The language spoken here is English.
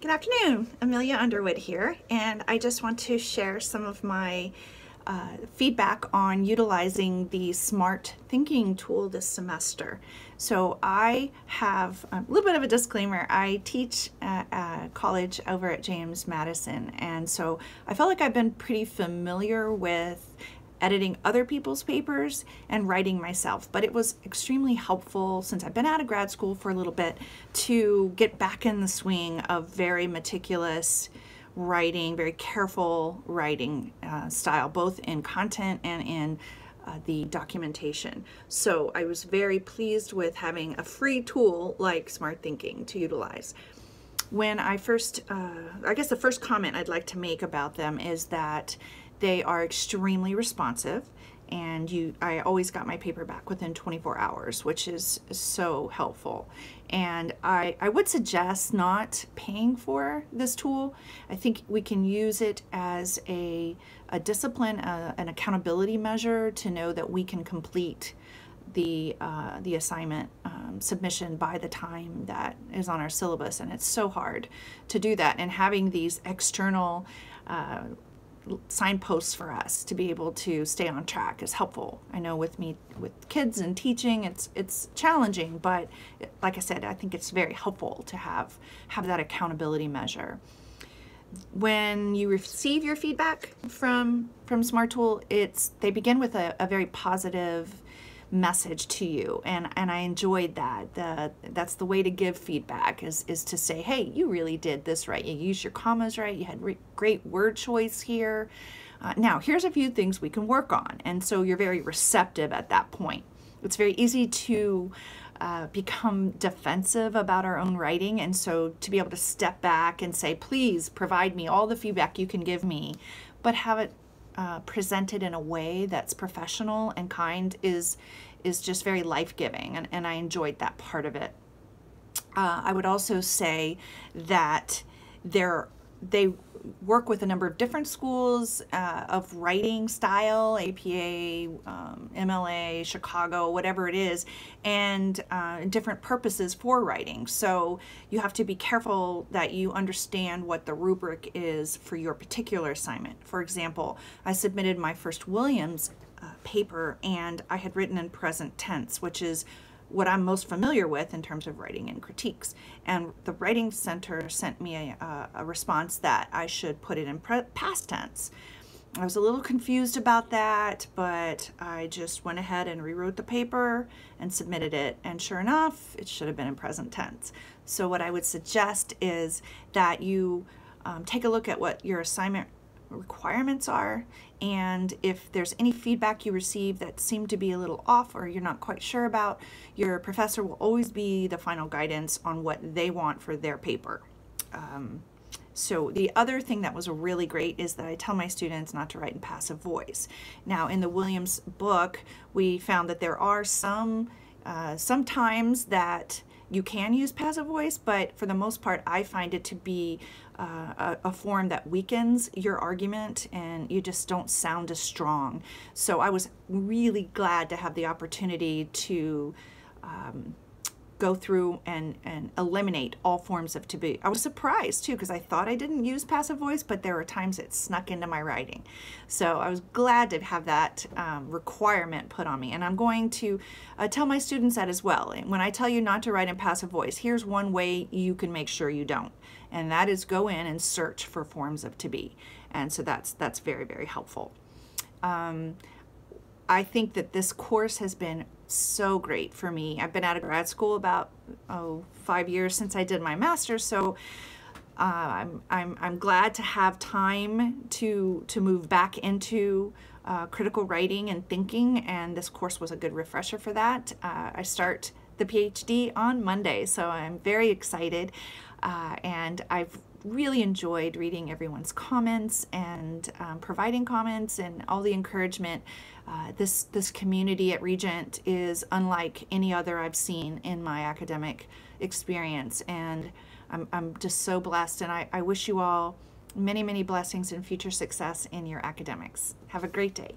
Good afternoon, Amelia Underwood here, and I just want to share some of my feedback on utilizing the Smart Thinking tool this semester. So I have a little bit of a disclaimer. I teach at college over at James Madison, and so I felt like I've been pretty familiar with editing other people's papers and writing myself, but it was extremely helpful since I've been out of grad school for a little bit to get back in the swing of very meticulous writing, very careful writing style, both in content and in the documentation. So I was very pleased with having a free tool like Smart Thinking to utilize. When I first, I guess the first comment I'd like to make about them is that they are extremely responsive, and I always got my paper back within 24 hours, which is so helpful. And I would suggest not paying for this tool. I think we can use it as a discipline, an accountability measure to know that we can complete the assignment submission by the time that is on our syllabus, and it's so hard to do that. And having these external signposts for us to be able to stay on track is helpful. I know with kids and teaching, it's challenging, but like I said, I think it's very helpful to have that accountability measure. When you receive your feedback from Smart Tool, they begin with a very positive message to you, and I enjoyed that. That's the way to give feedback, is to say, hey, you really did this right, you used your commas right, you had great word choice here, now here's a few things we can work on. And so you're very receptive at that point. It's very easy to become defensive about our own writing, and so to be able to step back and say, please provide me all the feedback you can give me, but have it presented in a way that's professional and kind is just very life-giving, and I enjoyed that part of it. I would also say that they work with a number of different schools of writing style, APA, MLA, Chicago, whatever it is, and different purposes for writing. So you have to be careful that you understand what the rubric is for your particular assignment. For example, I submitted my first Williams paper, and I had written in present tense, which is what I'm most familiar with in terms of writing and critiques. And the Writing Center sent me a response that I should put it in past tense. I was a little confused about that, but I just went ahead and rewrote the paper and submitted it. And sure enough, it should have been in present tense. So what I would suggest is that you take a look at what your assignment requirements are, and if there's any feedback you receive that seem to be a little off or you're not quite sure about, your professor will always be the final guidance on what they want for their paper. So the other thing that was really great is that I tell my students not to write in passive voice. Now, in the Williams book, we found that there are some times that you can use passive voice, but for the most part, I find it to be a form that weakens your argument, and you just don't sound as strong. So I was really glad to have the opportunity to go through and eliminate all forms of to be. I was surprised too, because I thought I didn't use passive voice, but there were times it snuck into my writing. So I was glad to have that requirement put on me, and I'm going to tell my students that as well. And when I tell you not to write in passive voice, here's one way you can make sure you don't, and that is go in and search for forms of to be. And so that's very, very helpful. I think that this course has been so great for me. I've been out of grad school about 5 years since I did my master's, so I'm glad to have time to move back into critical writing and thinking, and this course was a good refresher for that. I start the PhD on Monday, so I'm very excited, and I've really enjoyed reading everyone's comments and providing comments and all the encouragement. This community at Regent is unlike any other I've seen in my academic experience, and I'm just so blessed, and I wish you all many, many blessings and future success in your academics. Have a great day.